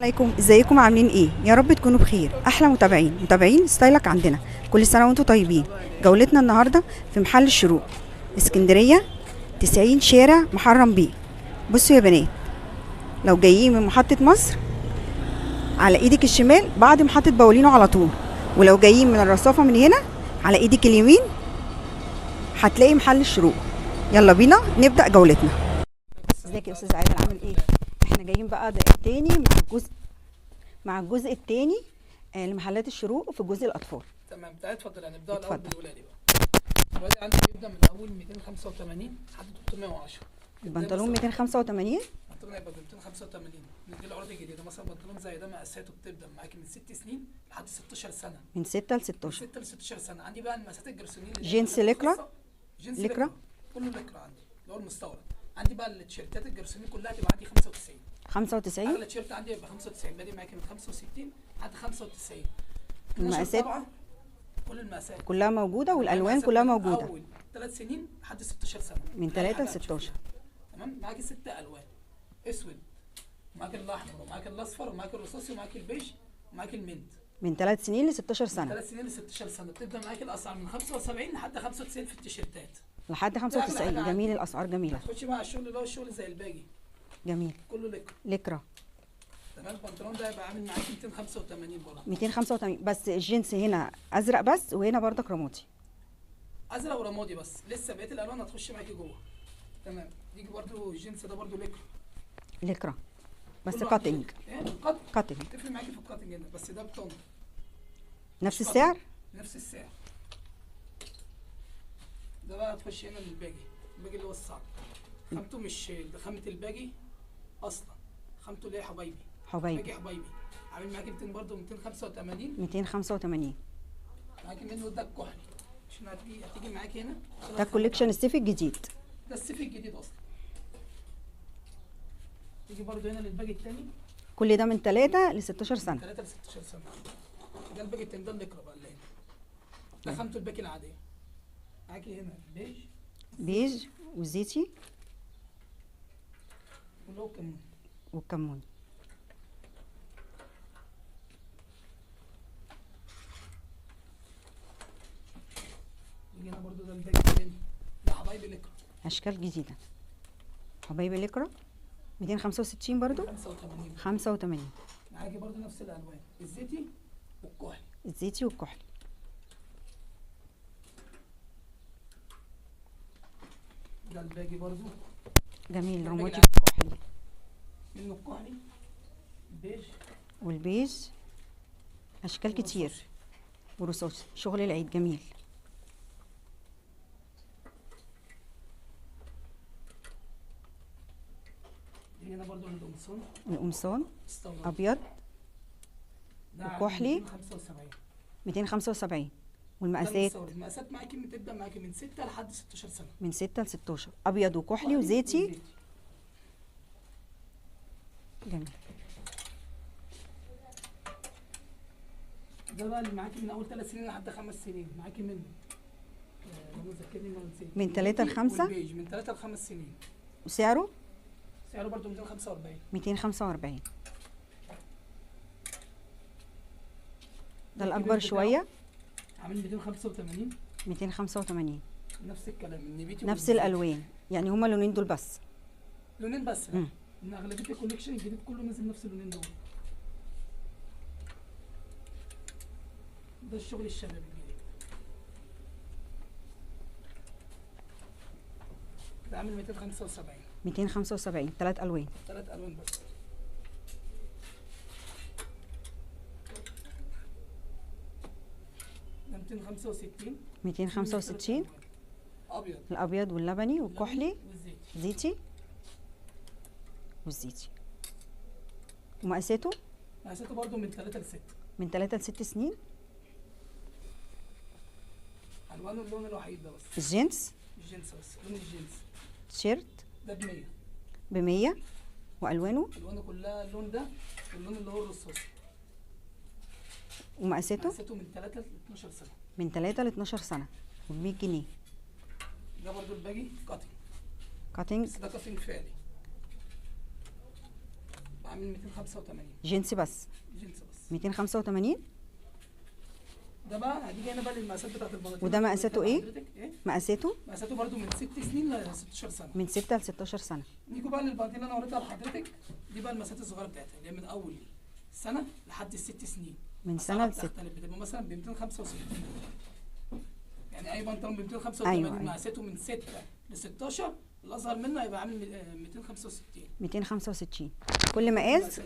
عليكم، ازيكم؟ عاملين ايه؟ يا رب تكونوا بخير. احلى متابعين ستايلك عندنا. كل سنه وانتم طيبين. جولتنا النهارده في محل الشروق، اسكندريه، 90 شارع محرم بيه. بصوا يا بنات، لو جايين من محطه مصر على ايدك الشمال بعد محطه باولينو على طول، ولو جايين من الرصافه من هنا على ايدك اليمين هتلاقي محل الشروق. يلا بينا نبدا جولتنا. ازيك يا استاذ عادل؟ عامل ايه؟ احنا جايين بقى ده التاني مع الجزء الثاني لمحلات الشروق في جزء الاطفال. تمام، تعالى اتفضل. هنبدا الاول اتفضل. بالولادي بقى. الولادي عندي بيبدا من اول 285 لحد 310. البنطلون 285. البنطلون هيبقى ب 285. ندي العروض الجديده، مثلا بنطلون زي ده مقاساته بتبدا معاكي من 6 سنين لحد 16 سنه. من 6 ل من 16. 6 ل 16 سنه. عندي بقى المقاسات الجرسونيل جينز ليكرا. جينز ليكرا. كله ليكرا عندي اللي هو المستورد. عندي بقى التيشيرتات الجرسونيل كلها تبقى عندي 95. 95. اغلى تيشيرت عندي يبقى 95، بادئ معاكي من 65 لحد 95. المقاسات كل المقاسات كلها موجوده والالوان كلها موجوده. اول 3 سنين لحد 16 سنه. من 3 ل 16. تمام. معاكي 6 الوان: اسود، ومعاكي الاحمر، ومعاكي الاصفر، ومعاكي الرصاصي، ومعاكي البيج، ومعاكي المنت. من 3 سنين ل 16 سنه. 3 سنين ل 16 سنه. بتبدا معاكي الاسعار من 75 لحد 95 في التيشيرتات. لحد 95. جميل، الاسعار جميله. تخشي بقى على الشغل اللي هو الشغل زي الباجي. جميل. كله ليكرا. ليكرا. تمام. البنطلون ده هيبقى عامل معاكي 285 برضه. 285 بس. الجنس هنا ازرق بس، وهنا برضك رمادي. ازرق ورمادي بس، لسه بقيه الالوان هتخش معاكي جوه. تمام. يجي برضه الجنس ده برضه ليكرا. ليكرا بس كله كاتنج. ايه؟ كاتنج. تفرق معاكي في الكاتنج هنا، بس ده بطن. نفس السعر. نفس السعر. ده بقى هتخش هنا للباجي. الباجي اللي هو الصعب. خامته مش خامة الباجي اصلا، خامته اللي هي حبايبي. باجي حبايبي. عامل معاكي 200 برضه 285. 285. معاكي منه ده الكحلي عشان هتيجي معاكي هنا. ده الكوليكشن الصيفي الجديد. ده الصيفي الجديد اصلا. تيجي برضه هنا للباجي التاني. كل ده من 3 ل 16 سنه. 3 ل 16 سنه. ده الباجي التاني، ده الليكرا بقى اللي هنا. ده خامته الباجي العاديه. معاكي هنا بيج وزيتي واللي هو كمون. والكمون. يجي هنا برضه ده الباجي التاني. ده حبايبي ليكرا. اشكال جديده. حبايبي ليكرا 265 برضو. 85. 85. معاكي برضه نفس الالوان: الزيتي والكحلي. الزيتي والكحلي. ده الباجي برضه جميل. رمادي العادي. والكحلي. منه الكحلي، البيج والبيج. اشكال كتير. والرصاصي. ورصاصي. شغل العيد جميل. دي هنا برضه القمصان. القمصان استورد. ابيض ده وكحلي. 275. 275. ده والمقاسات المستورد. المقاسات معاكي بتبدا معاكي من 6 لحد 16 سنه. من 6 ل 16. ابيض وكحلي وزيتي. جميل. ده بقى اللي معاكي من اول 3 سنين لحد 5 سنين. معاكي منه لو ذكرني ما نسيت. من 3 ل 5. والبيج من 3 ل 5 سنين. وسعره سعره برضه 245. 245. ده الكبير الاكبر بتاعه شويه. عامل 285. 285. نفس الكلام، النبيتي نفس والزيتي. الالوان، يعني هما اللونين دول بس. لونين بس. لا، ان اغلبيه الكوليكشن الجديد كله نازل نفس اللونين دول. ده الشغل الشبابي الجديد. ده عامل 275. 275. 3 الوان. 3 الوان بس. ده 265. 265. ابيض. الابيض واللبني والكحلي. والزيتي. زيتي والزيتي. ومقاساته مقاساته برضه من 3 ل 6. من 3 ل 6 سنين. الوانه اللون الوحيد ده بس. الجينز. الجنس بس، لون الجنس. تيشيرت ده ب 100. ب 100. والوانه الوانه كلها اللون ده واللون اللي هو الرصاصي. ومقاساته مقاساته من 3 ل 12 سنه. من 3 ل 12 سنه. وب 100 جنيه. ده برضه الباجي كاتنج. كاتنج. بس ده كاتنج فعلي. عامل 285 جنس بس. جنس بس 285. ده بقى هتيجي هنا بقى للمقاسات بتاعت البناطيل. وده مقاساته ايه؟ مقاساته برضو من 6 سنين ل 16 سنه. من 6 ل 16 سنه. نيجوا بقى للبناطيل اللي انا وريتها لحضرتك، دي بقى المقاسات الصغيره بتاعتها اللي هي من اول سنه لحد ال6 سنين. من سنه ل 6 بتبقى مثلا ب 265. يعني اي بنطلون ب 285. أيوة. مقاساته من 6 ل 16، الاصغر منه هيبقى عامل 265. 265. كل مقاس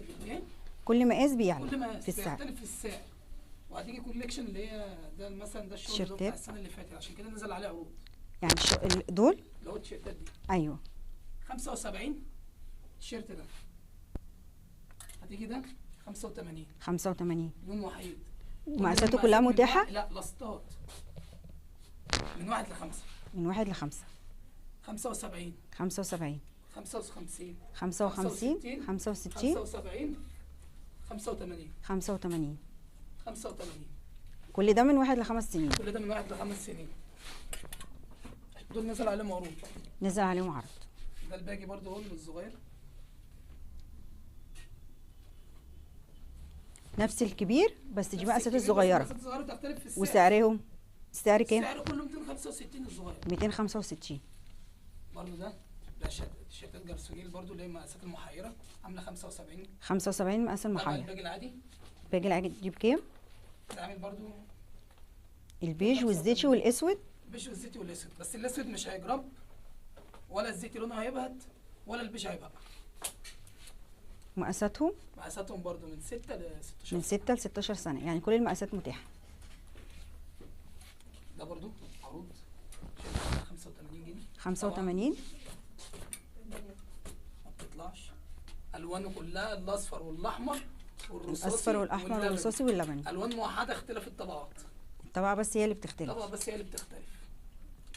كل مقاس بيعلى كل مقاس في السعر. بيختلف في السعر. وهتيجي كوليكشن اللي هي ده مثلا ده الشغل اللي هو بتاع السنه اللي فاتت، عشان كده نزل عليه عروض. يعني دول اللي هو التيشيرتات دي ايوه 75. التيشيرت ده هتيجي ده 85. 85 لون وحيد. ومقاساته كلها متاحه؟ لا لاستات من 1 ل 5. من 1 ل 5. 75 75 55 55 65 75 85 85. 85. كل ده من 1 ل 5 سنين. كل ده من 1 ل 5 سنين. دول نزل عليهم عروض. نزل عليهم عرض. ده الباقي برضه هو الصغير. نفس الكبير بس دي مقاسات الصغيره. المقاسات الصغيره بتختلف في السعر. وسعرهم السعر كام؟ السعر كله 265 الصغير. 265 برضه ده تيشيرتات جرسونيل برضه اللي هي المقاسات المحيره عامله 75. 75 مقاس المحير. الباقي العادي. الباقي العادي دي بكام؟ ده عامل برضه البيج والزيتي والاسود. البيج والزيتي والاسود، بس الاسود مش هيجرب ولا الزيتي لونه هيبهت ولا البيج هيبقى. مقاساتهم برضو من 6 ل 16. من 6 ل 16 سنه، يعني كل المقاسات متاحه. ده برضو عروض 85 جنيه. 85 ما بتطلعش. الوانه كلها الاصفر والاحمر والرصاصي. الاصفر والاحمر والرصاصي واللبني. الوان موحده، اختلاف الطبقات. الطبقه بس هي اللي بتختلف.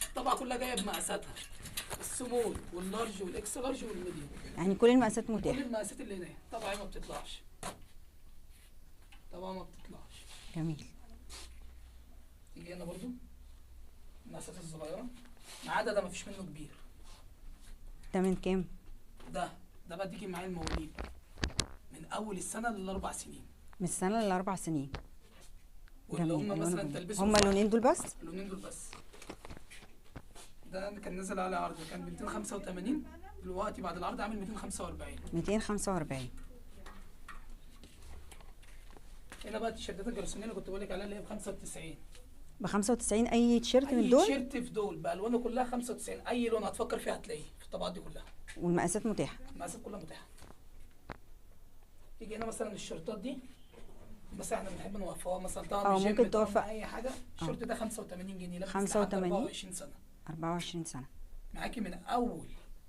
الطبقه كلها جايه بمقاساتها، السمول واللارج والاكس لارج والميديوم. يعني كل المقاسات متاحه. كل المقاسات اللي هنا. طبعا ما بتطلعش. جميل. تيجي هنا برضو المقاسات الصغيره ما عدا ده مفيش منه كبير. ده من كام؟ ده بقى تيجي معايا المواليد من اول السنه لل4 سنين. من السنه لل4 سنين. واللي هم مثلا تلبسهم هم اللونين دول بس؟ اللونين دول بس. ده كان نزل على عرض كان ب 285، دلوقتي بعد العرض عامل 245. 245. هنا بقى التيشيرتات الجرسونيه اللي كنت بقول لك عليها اللي هي ب 95. ب 95 اي تيشيرت من دول؟ اي تيشيرت في دول بالوانه كلها 95. اي لون هتفكر فيه هتلاقيه في الطبقات دي كلها. والمقاسات متاحه؟ المقاسات كلها متاحه. تيجي هنا مثلا الشورتات دي بس احنا بنحب نوفقها مثلا طبعا ممكن توفق اي حاجه. الشورت ده 85 جنيه. 85 24 سنه. 24 سنه معاكي من اول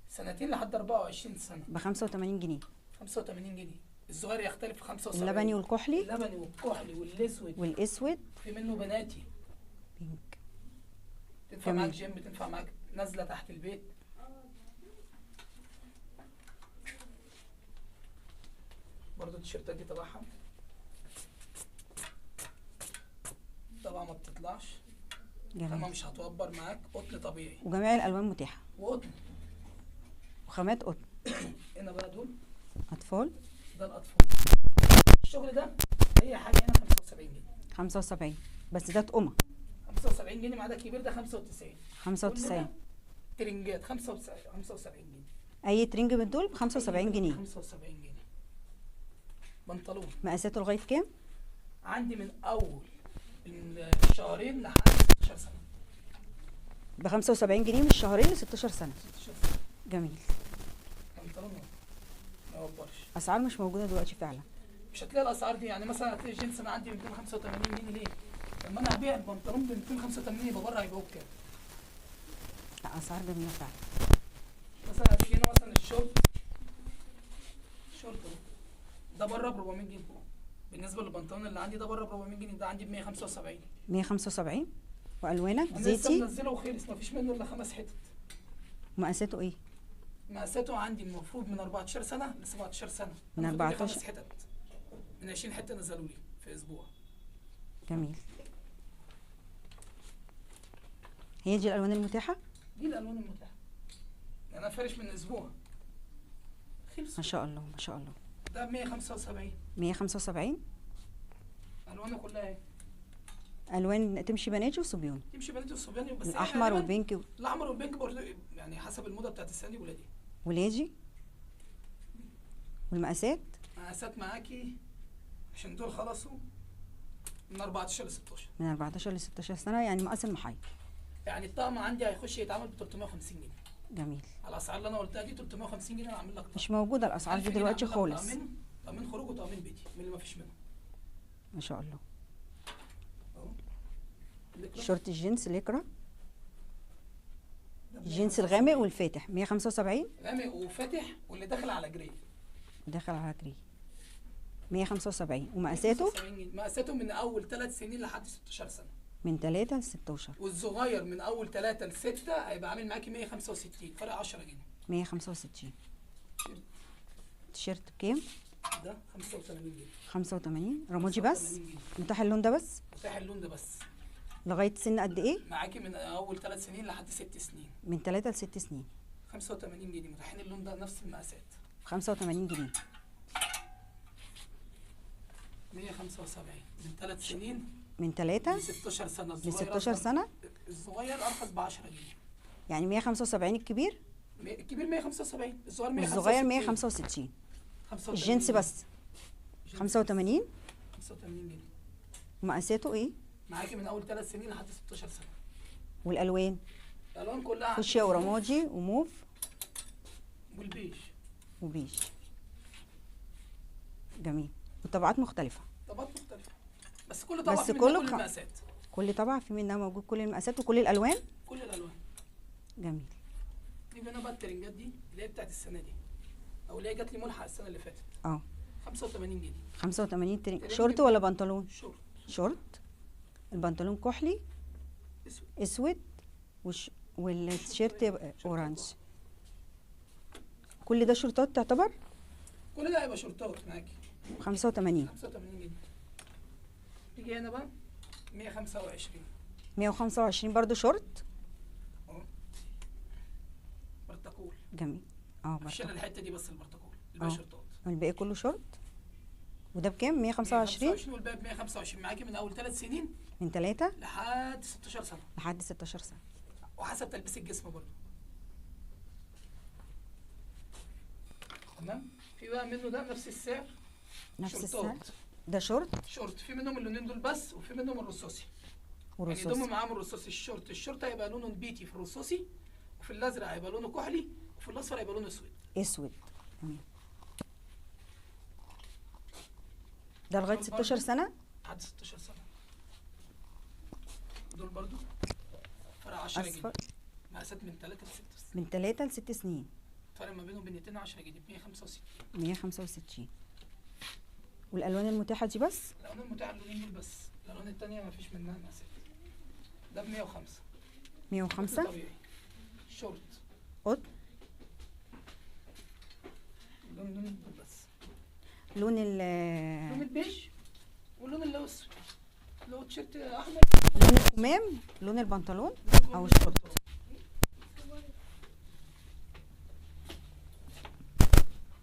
سنتين لحد 24 سنه ب 85 جنيه. 85 جنيه. الصغير يختلف في 75. اللبني والكحلي. اللبني والكحلي والاسود. في منه بناتي بينك. تنفع معاك جيم، تنفع معاك نازله تحت البيت. برضو التيشيرتات دي تبعها طبعا ما بتطلعش. طبعا مش هتوبر معاك. قطن طبيعي وجميع الالوان متاحه. وقطن وخامات قطن. هنا بقى دول اطفال. ده الاطفال. الشغل ده هي حاجه هنا 75 جنيه. 75 بس ده تقمه. 75 جنيه. مع ده الكبير ده 95. 95. ترنجات 75 جنيه. اي ترنج من دول ب 75 جنيه. 75 جنيه. بنطلون مقاساته لغايه كام؟ عندي من اول الشهرين لحد 16 سنه. ب 75 جنيه من الشهرين ل 16 سنه. جميل. بنطلون ما يوبرش. اسعار مش موجوده دلوقتي فعلا. مش هتلاقي الاسعار دي. يعني مثلا هتلاقي جينز انا عندي 285 جنيه. ليه؟ لما انا هبيع البنطلون ب 285 يبقى بره هيبقوا بكام؟ لا اسعار جميله فعلا. مثلا هتيجي هنا مثلا الشورت ده بره ب 400 جنيه. بالنسبه للبنطلون اللي عندي ده بره ب 400 جنيه. ده عندي ب 175. 175. والوانك انا زيتي. لسه منزله وخلص مفيش منه الا 5 حتت. مقاساته ايه؟ مقاساته عندي المفروض من 14 سنه ل 17 سنه. من 14 5 حتت من 20 حته نزلوا لي في اسبوع. جميل. هي دي الالوان المتاحه؟ دي الالوان المتاحه. يعني انا فارش من اسبوع خلص. ما شاء الله ما شاء الله. ده ب 175. 175. الوانه كلها اهي. الوان تمشي بناتي وصبيان. تمشي بناتي وصبياني بس الاحمر والبينك الاحمر والبينك برضه يعني حسب الموضه بتاعت السنه دي ولادي. ولادي. والمقاسات؟ مقاسات معاكي عشان دول خلصوا من 14 ل 16. من 14 ل 16 سنه، يعني مقاس المحايد. يعني الطقم عندي هيخش يتعمل ب 350 جنيه. جميل. على الاسعار اللي انا قلتها دي 350 جنيه انا عامل لك طقم. مش موجوده الاسعار دي دلوقتي خالص. طقمين خروج وطقمين بيتي من اللي ما فيش منهم. ما شاء الله. اهو شورت الجينز ليكرا، الجينز الغامق والفاتح 175. غامق وفاتح واللي داخل على جري. داخل على جري 175. ومقاساته؟ مقاساته من اول 3 سنين لحد 16 سنه. من 3 ل 16. والصغير من اول 3 ل 6 هيبقى عامل معاكي 165، فرق 10 جنيه. 165. التيشيرت بكام؟ ده 85 جنيه. 85 رمادي بس؟ متاح اللون ده بس؟ متاح اللون ده بس. لغايه سن قد ايه؟ معاكي من اول 3 سنين لحد 6 سنين. من 3 ل 6 سنين. 85 جنيه متاحين اللون ده نفس المقاسات. 85 جنيه. 175 من 3 سنين. من 3 ل 16 سنه. ل 16 سنه. الصغير ارخص ب 10 جنيه. يعني 175 الكبير؟ الكبير 175، الصغير 165. الصغير 165. الجنس بس 85. 85 جنيه. ومقاساته ايه؟ معاكي من اول 3 سنين لحد 16 سنه. والالوان؟ الالوان كلها فوشيا ورمادي وموف والبيج. وبيج. جميل. والطبعات مختلفه. طبعات مختلفه بس كل طبعه بس في منها كله كل المقاسات. كل طبعه في منها موجود كل المقاسات وكل الالوان. كل الالوان. جميل. نيجي هنا بقى الترنجات دي اللي هي بتاعت السنه دي او اللي هي جات لي ملحق السنه اللي فاتت. 85 جنيه. 85 ترنج. شورت ولا بنطلون؟ شورت. شورت. البنطلون كحلي اسود والتيشيرت اورانج. كل ده شورتات تعتبر؟ كل ده هيبقى شورتات معاكي. 85. 85 جنيه. نيجي هنا بقى 125. 125 برضو شورت. اهو برتقول. جميل. عشان الحته دي بس البرتقول، الباقي شورتات. الباقي كله شورت. وده بكام؟ 125. 125 والباقي ب 125 معاكي من اول 3 سنين. من 3 لحد 16 سنه. لحد 16 سنه. وحسب تلبيس الجسم برضه. تمام. في بقى منه ده نفس السعر. نفس شورتات. السعر. ده شورت. شورت في منهم اللونين دول بس وفي منهم الرصاصي. ورصاصي. يعني ضم معاهم الرصاصي. الشورت هيبقى لونه بيتي في الرصاصي، وفي الازرق هيبقى لونه كحلي، وفي الاصفر هيبقى لونه اسود. اسود. تمام. ده لغايه 16 سنه. لحد 16 سنه. دول برضو فرق 10 جنيه. مقاسات من 3 ل 6 سنين. من 3 ل 6 سنين. فرق ما بينهم بين 210 جنيه ب 165. 165. والالوان المتاحه دي بس؟ الالوان المتاحه اللونين دول بس، الالوان الثانيه ما فيش منها مقاسات. ده ب 105. 105. طبيعي. شورت قط. اللون دول بس. لون البيج واللون اللي هو اسود، اللي هو تيشيرت احمر. لون الكمام، لون البنطلون او الشورت.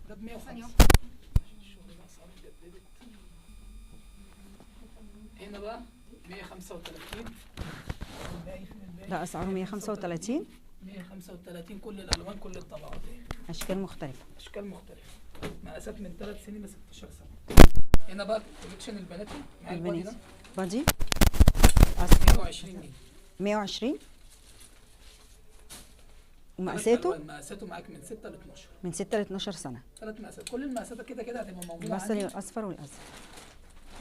ده ب 105. هنا بقى 135. ده اسعاره 135. 135 كل الالوان كل الطبقات. اشكال مختلفه. اشكال مختلفه. مقاسات من 3 سنين ل 16 سنه. هنا بقى كوليكشن البناتي مع البادي ده. بادي 120 جنيه. 120. ومقاساته؟ مقاساته معاك من 6 ل 12. من 6 ل 12 سنه. 3 مقاسات. كل المقاسات كده كده هتبقى موجوده عندي. البصري والاصفر والازرق.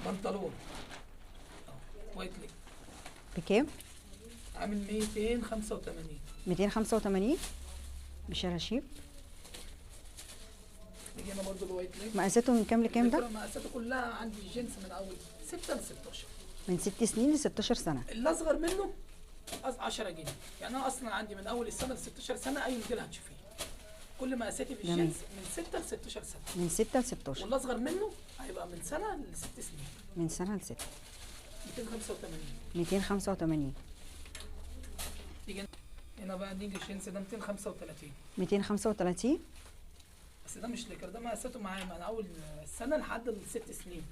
بنطلون وايت ليج بكام؟ عامل 285. 285 بشراشيب. نيجي هنا برضه الوايت ليج. مقاساته من كام لكام ده؟ مقاساته كلها عندي الجنس من اول 6 ل 16. من 6 سنين ل 16 سنه. الاصغر منه 10 جنيه. يعني انا اصلا عندي من اول السنه ل 16 سنه اي موديل هتشوفيه. كل مقاساتي في الجنس من 6 ل 16 سنه. من 6 ل 16. والاصغر منه هيبقى من سنه ل 6 سنين. من سنه ل 6. 285. 285. هنا بقى نيجي الجنس ده 235. 235. بس ده مش ليكر، ده مقاساته معايا من اول السنه لحد الست سنين.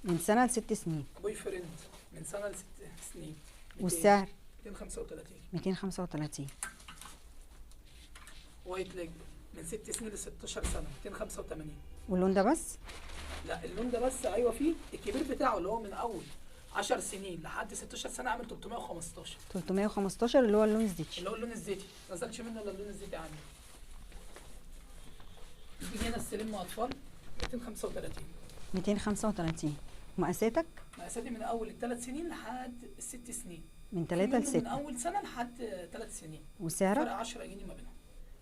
من سنه ل6 سنين. بوي فريند من سنه ل6 سنين. والسعر 235. 235. وايت ليج من 6 سنين ل 16 سنه 285. واللون ده بس؟ لا اللون ده بس، ايوه فيه الكبير بتاعه اللي هو من اول 10 سنين لحد 16 سنه عامل 315. 315 اللي هو اللون الزيتي. اللي هو اللون الزيتي، ما نزلش منه الا اللون الزيتي عندي. يجي هنا السلم اطفال 235. 235. مقاساتك؟ مقاساتي من اول الثلاث سنين لحد الست سنين. من 3 ل من 6. اول سنه لحد 3 سنين. وسعرك؟ فرق 10 جنيه ما بينهم.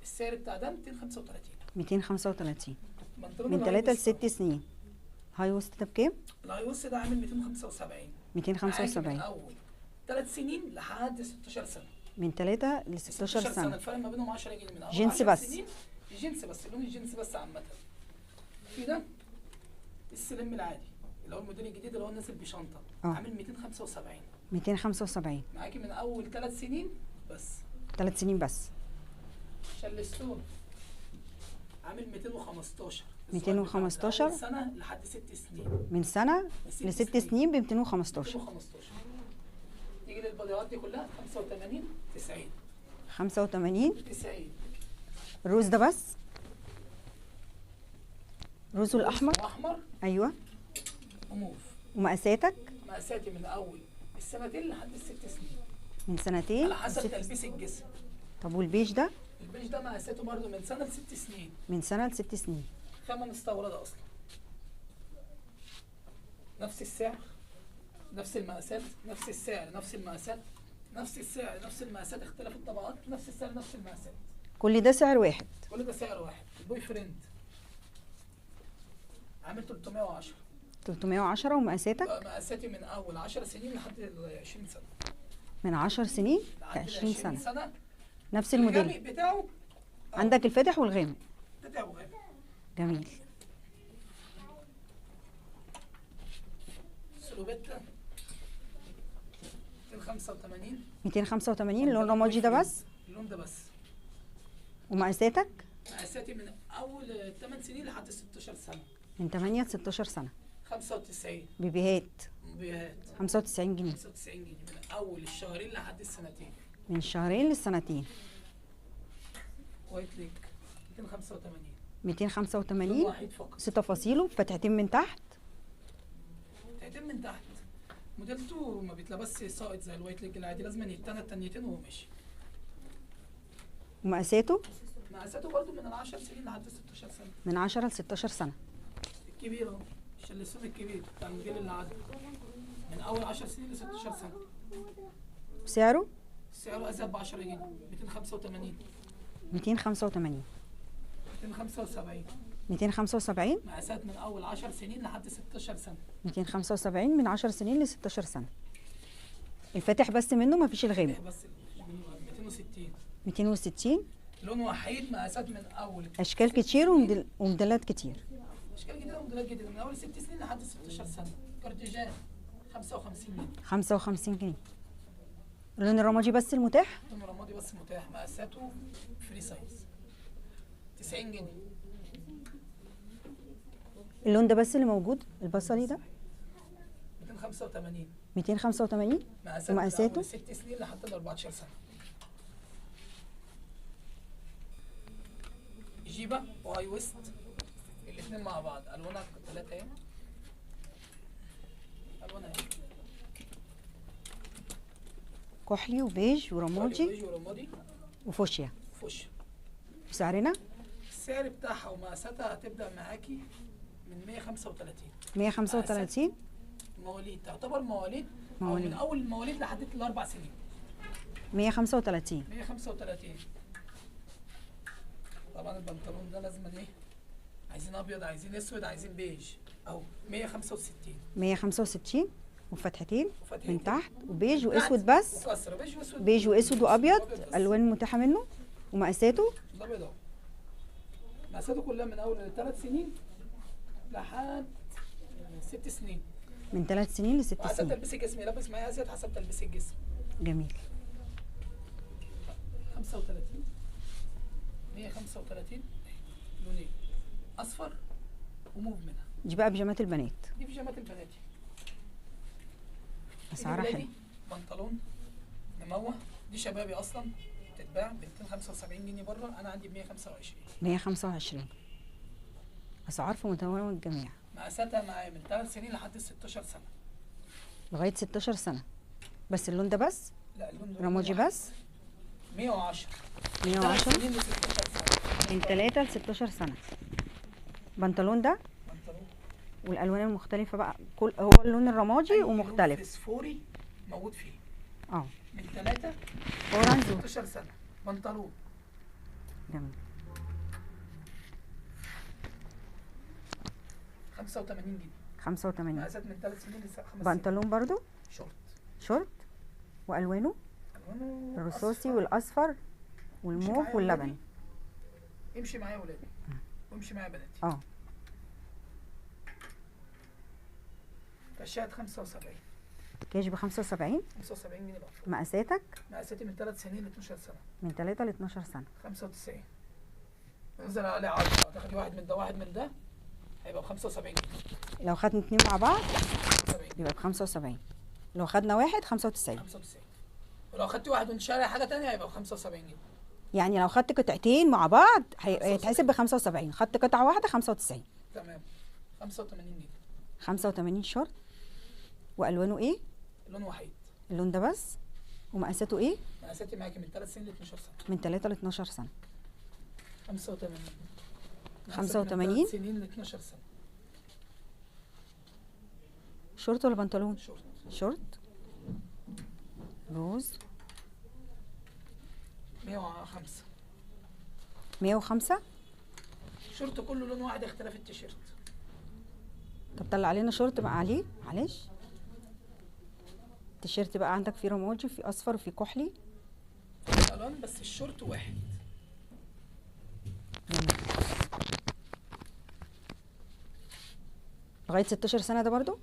السعر بتاع ده 235. 235. بنطلون من الهاي 3 ل ويست 6 سنين. هاي وسط ده بكام؟ الهاي ويست ده عامل 275. 275. من اول 3 سنين لحد 16 سنه. من 3 ل 16 سنه. الفرق ما بينهم 10 جنيه من اول جنس 10 بس. سنين. جنس بس، لون الجنس بس عامه. في ده السلم العادي اللي هو الموديل الجديد اللي هو الناس اللي بشنطه عامل 275. 275 معاكي من اول 3 سنين بس. 3 سنين بس. شلستون عامل 215. 215 من سنه لحد 6 سنين. من سنه ل 6 سنين ب 215. 215. تيجي للباديات دي كلها 85 90. 85 90. الروز ده بس؟ روز الاحمر؟ احمر ايوه. وموف. ومقاساتك؟ مقاساتي من اول السنتين لحد الست سنين. من سنتين على حسب تلبيس الجسم. طب والبيج ده؟ البيج ده مقاساته برضه من سنه ل6 سنين. من سنه ل6 سنين. خامه مستورده اصلا. نفس السعر، نفس المقاسات، نفس السعر، نفس المقاسات، نفس السعر، نفس المقاسات، اختلاف الطبقات، نفس السعر، نفس المقاسات. كل ده سعر واحد؟ كل ده سعر واحد. البوي فريند عامل 310. 310. ومقاساتك؟ مقاساتي من اول 10 سنين لحد 20 سنه. من 10 سنين ل لحد 20 سنه. نفس الغامق الموديل بتاعه. عندك الفاتح والغامق. بتاعه غامق. جميل. سلوبيتا 285. 285 اللون الرمادي ده بس؟ اللون ده بس. ومقاساتك؟ مقاساتي من اول 8 سنين لحد 16 سنه. من 8 ل 16 سنه. 95. بيبيهات. بيهات 95 جنيه. 95 جنيه من اول الشهرين لحد السنتين. من شهرين للسنتين. وايت ليك 285. 285. واحد فقط. 6 فصيله فتحتين من تحت. فتحتين من تحت. موديلته ما بيتلبسش ساقط زي الوايت ليج العادي، لازم يتنى تنيتين وهو ماشي. ومقاساته؟ مقاساته برضه من 10 سنين لحد 16 سنه. من 10 ل 16 سنه. الكبير اهو، الشلسون الكبير بتاع الموديل اللي عدى من اول 10 سنين ل 16 سنه. سعره؟ سعره ازيد ب 10 جنيه. 285. 285. 275. 275. مقاسات من اول 10 سنين لحد 16 سنه. 275 من 10 سنين ل 16 سنه. الفاتح بس منه مفيش الغامق. بس 260. 260. لون وحيد. مقاسات من اول اشكال كتير وموديلات كتير. اشكال جديده وموديلات جديده من اول 6 سنين لحد 16 سنه. كارتيجان 55 جنيه. 55 جنيه. اللون الرمادي بس المتاح؟ اللون الرمادي بس متاح. مقاساته فري سايز 90 جنيه. اللون ده بس اللي موجود البصلي ده؟ 285. 285. ومقاساته من 6 سنين لحد 14 سنه. جيبه وهاي ويست الاثنين مع بعض. الوانها 3 اهي. الوانها اهي. كحلي وبيج ورمادي بيج ورمادي وفوشيا. فوشيا. وسعرنا؟ السعر بتاعها ومقاساتها هتبدا معاكي من 135. 135. مواليد تعتبر مواليد. او من اول المواليد لحد الاربع سنين. 135. 135. طبعا البنطلون ده لازم ايه؟ عايزين ابيض، عايزين اسود، عايزين بيج. او 165. 165 وفتحتين وفتحتين من تحت وبيج واسود بس. وكسر بيج واسود. بيج واسود وابيض الوان متاحه منه. ومقاساته؟ الابيض اهو. مقاساته كلها من اول 3 سنين لحد 6 سنين. من 3 سنين ل 6 حسب سنين. تلبيس الجسم. يلبس معايا ازيد حسب تلبيس الجسم. جميل. 35. 135 لونين. اصفر وموف منها. دي بقى بيجامات البنات. دي بيجامات البنات. اسعارها حلوه. بنطلون مموه، دي شبابي اصلا، بتتباع ب 275 جنيه بره، انا عندي ب 125. 125. اسعار في متناول الجميع. مقاساتها معايا من 3 سنين لحد 16 سنه. لغايه 16 سنه. بس اللون ده بس؟ لا اللون ده رمادي بس. 110. 110 سنين ل 16 سنه. من 3 ل 16 سنه. بنطلون ده بنطلون والالوان المختلفه بقى، كل هو اللون الرمادي ومختلف. فسفوري موجود فيه. اه من 3 اورنج. 16 سنه. بنطلون جميل. 85 جنيه. 85. مقاسات من 3 سنين ل 5 سنين. بنطلون برضو شورت. شورت والوانه الوانه الرصاصي أصفر. والاصفر والموف واللبني. امشي معايا يا ولادي وامشي معايا يا بناتي. اه كشات 75. كاش ب 75. 75 جنيه بقى. مقاساتك؟ مقاساتي من 3 سنين ل 12 سنه. من 3 ل 12 سنه. 95. نزل عليه 10. تاخدي واحد من ده واحد من ده هيبقى ب 75 جنيه. لو خدنا اتنين مع بعض 75 يبقى ب 75. لو خدنا واحد 95. 95. ولو خدتي واحد وانت شاري حاجه ثانيه هيبقى ب 75 جنيه. يعني لو خدت قطعتين مع بعض هيتحسب ب 75. خدت قطعه واحده 95. تمام. 85 جنيه. 85 شورت. والوانه ايه؟ لون وحيد. اللون ده بس. ومقاساته ايه؟ مقاساتي معاكي من 3 سنين ل 12 سنه. من 3 ل 12 سنه. 85. 85 من 3 سنين ل 12 سنه. شورت ولا بنطلون؟ شورت. شورت روز. 105. 105. شورت كله لون واحد اختلاف التيشيرت. طب طلع علينا شورت بقى عليه معلش. التيشيرت بقى عندك فيه رمادي وفيه اصفر وفيه كحلي. الوان بس الشورت واحد. لغايه 16 سنه ده برضو؟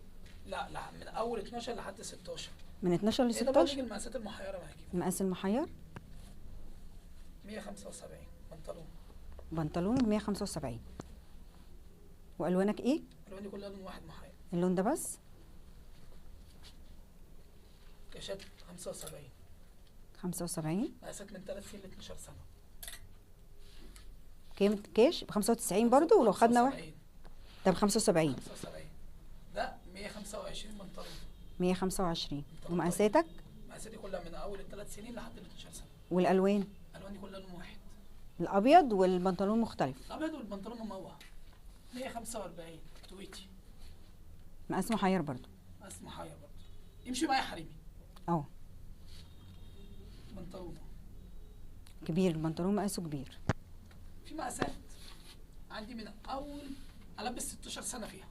لا لا، من اول 12 لحد 16. من 12 ل هنا بقى 16. المقاسات المحيره معاكي. المقاس المحير 175 بنطلون. بنطلون ب 175. والوانك ايه؟ الوان كلها لون واحد محير. اللون ده بس. كاشات 75. 75. مقاسات من 3 سنين ل 12 سنه. كام كاش ب 95 برضو؟ ولو خدنا واحد ده ب 75. 75. ده 125 بنطلون. 125. ومقاساتك؟ مقاساتي كلها من اول ال3 سنين لحد ال 12 سنه. والالوان؟ الواني كلها لون واحد. الابيض والبنطلون مختلف. الابيض والبنطلون مموه. 145 تويتي. مقاس محير برضو. مقاس محير برضه. يمشي معايا حريمي. اه بنطلون كبير. البنطلون مقاسه كبير. في مقاسات عندي من اول البس 16 سنه فيها.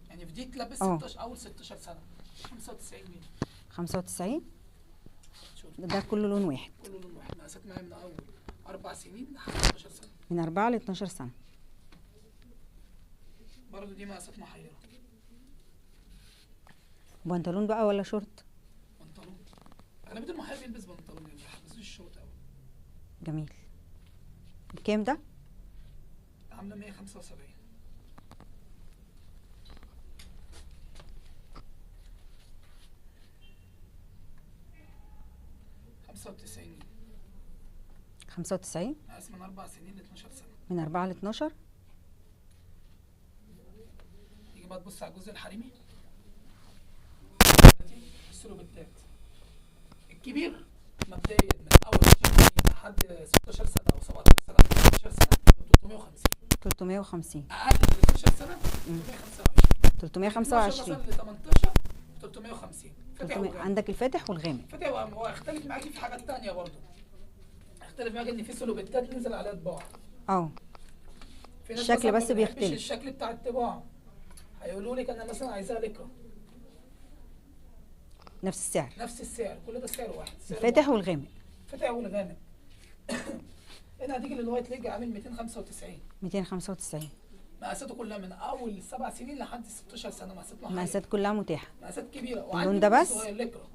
يعني في دي تلبس 16 اول 16 سنه. 95 جنيه. 95. شوف ده كله لون واحد. كله لون واحد. مقاسات معايا من اول 4 سنين لحد 12 سنه. من 4 ل 12 سنه. برضه دي مقاسات محيره. بنطلون بقى ولا شورت؟ بنطلون. اغلبيه المحير بيلبس بنطلون، يعني ما بيحبسوش الشورت قوي. جميل. بكام ده؟ عامله 175. خمسة وتسعين. 95. مقاس من 4 سنين ل 12 سنه. من 4 ل 12. تيجي بقى تبص على الجزء الحريمي. السلوبتات الكبير مبدئيا من اول 20 لحد 16 سنه او 17 سنه او 18 سنه 350. 350. اقل من 12 سنه 325. 325. ل 18 350. فاتح وغامق. عندك الفاتح والغامق. فاتح وغامق. هو هيختلف معاكي في حاجات تانية برضه. هيختلف معاكي ان في سلوبتات نزل عليها طباع. اه في ناس الشكل مثلاً بس ما بيحبش بيختلف. الشكل بتاع الطباع. هيقولوا لك انا مثلا عايزاها لكرة. نفس السعر. نفس السعر. كل ده سعر واحد. الفاتح والغامق. فاتح والغامق. هنا هتيجي للوايت ليج عامل 295. 295. مقاساته كلها من اول 7 سنين لحد 16 سنه. مقاسات محيره. مقاسات كلها متاحه. مقاسات كبيره. اللون ده بس؟ صغير لكرة.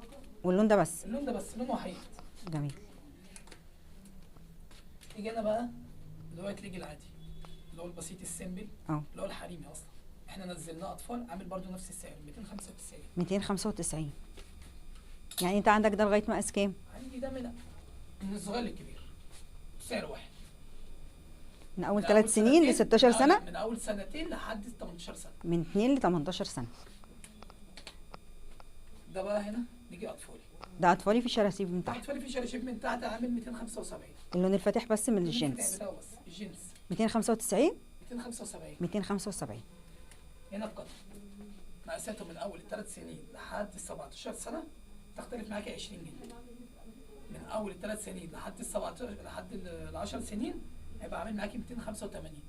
واللون ده بس؟ اللون ده بس. لون وحيد. جميل. يجي هنا بقى الوايت ليج العادي اللي هو البسيط السيمبل اه اللي هو الحريمي اصلا، احنا نزلناه اطفال عامل برضو نفس السعر 295. 295. يعني انت عندك ده لغايه مقاس كام؟ عندي ده من الصغير للكبير سعر واحد، من اول 3 سنين ل 16 سنه؟ من اول سنتين لحد 18 سنه. من 2 ل 18 سنه. ده بقى هنا نيجي اطفالي. ده اطفالي في شراشيب من تحت. اطفالي في شراشيب من تحت عامل 275. اللون الفاتح بس من الجينز. بتاعه بس الجينز 295. 275. 275. هنا بقطر مقاساته من اول 3 سنين لحد 17 سنه تختلف معاكي 20 جنيه. من اول 3 سنين لحد 17 لحد 10 سنين هيبقى عامل معاكي 285.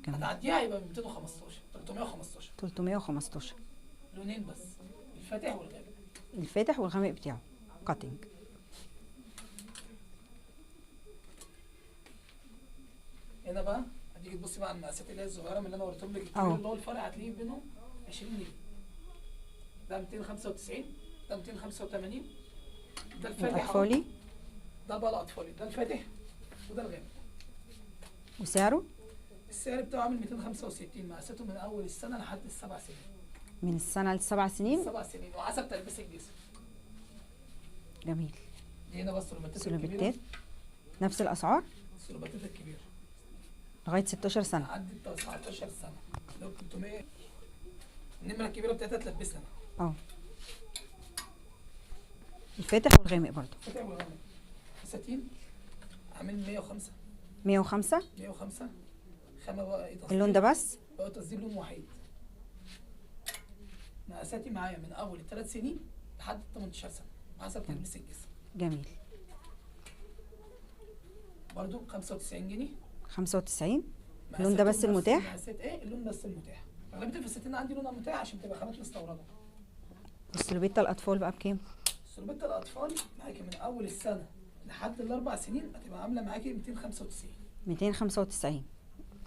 هتعديها هيبقى 215 315. 315. لونين بس، الفاتح والغامق. الفاتح والغامق بتاعه كاتنج. هنا بقى هتيجي تبصي بقى على المقاسات اللي هي الصغيره من اللي انا وريتهم لك الكبير اللي هو الفرق هتلاقيه بينهم 20 جنيه. ده 295، ده 285. ده الفاتح الاطفالي. ده بقى الاطفالي، ده الفاتح وده الغامق. وسعره؟ السعر بتاعه عامل 265، مقاساته من اول السنه لحد السبع سنين. من السنه للسبع سنين؟ 7 سنين وحسب تلبيس الجسم. جميل. دي هنا بس السلوباتات سلوباتات نفس الاسعار؟ السلوباتات الكبيره لغايه 16 سنه. لحد 19 سنه لو 300. النمره الكبيره بتاعتها تلبسنا. الفاتح والغامق برضو. الفاتح والغامق. فساتين عامل 105. 105. 105. خامه بقى ايه؟ اللون ده بس؟ بقى تصدير لون وحيد. مقاساتي معايا من اول 3 سنين لحد 18 سنه حسب تلبيس الجسم. جميل. برضو 95 جنيه. 95. اللون ده بس المتاح؟ مقاسات ايه؟ اللون بس المتاح. اغلبيه الفساتين عندي لونها متاح عشان تبقى خامات مستورده. السلوبيتا الاطفال بقى بكام؟ سلوبيتا الاطفال معاكي من اول السنه لحد الاربع سنين هتبقى عامله معاكي 295. 295.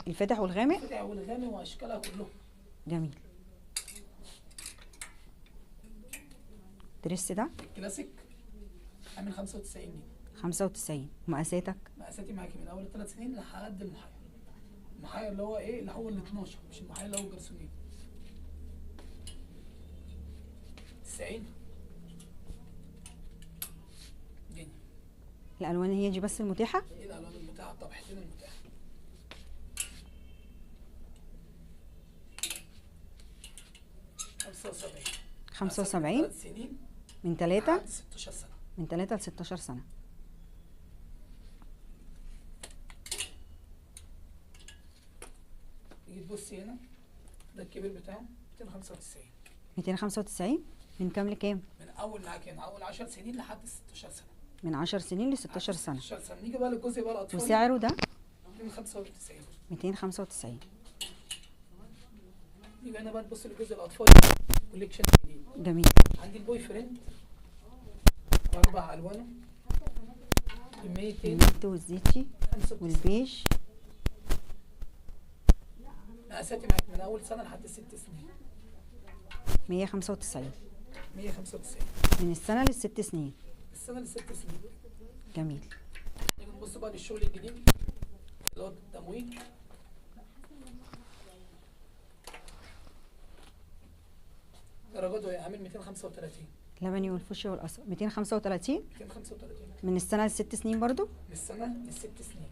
الفاتح والغامق؟ الفاتح والغامق واشكالها كلهم. جميل. الدريس ده؟ كلاسيك عامل 95 جنيه. 95. مقاساتك؟ مقاساتي معاكي من اول 3 سنين لحد المحير. المحير اللي هو ايه؟ اللي هو ال 12 مش المحير اللي هو الجرسونين. 90 جنيه. الالوان هي دي بس المتاحه؟ ايه الالوان المتاحه؟ الطبحتين المتاحه. 75. 75. 3 سنين من 3 لحد 16 سنه. من 3 ل 16 سنه. تيجي تبصي هنا ده الكبير بتاعه 295. 295. من كام لكام؟ من اول معاكي من اول 10 سنين لحد 16 سنه. من 10 سنين ل 16 سنه. 16 سنه. نيجي بقى للجزء بقى الاطفال. وسعره ده؟ 295. 295. يبقى انا بقى تبص للجزء الاطفال كوليكشن جديد. جميل. عندي البوي فريند باربع الوانه كميتين. الميت والزيتي والبيج. مقاساتي معاك من اول سنه لحد 6 سنين. 195. 195. من السنه لل6 سنين. السنه ل6 سنين. جميل. نيجي نبص بقى للشغل الجديد اللي هو التموين. درجاته عامل 235. لبني والفوشيا والاصفر. 235. 235. من السنه ل6 سنين برضو؟ من السنه ل6 سنين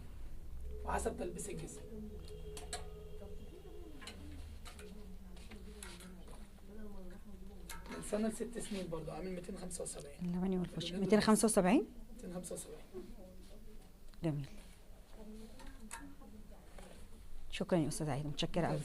وحسب تلبيس الجسم. من سنه ل6 سنين برضو عامل 275. اللبني والفوشيا 275. 275. جميل. شكرا يا استاذ عايده، متشكره قوي.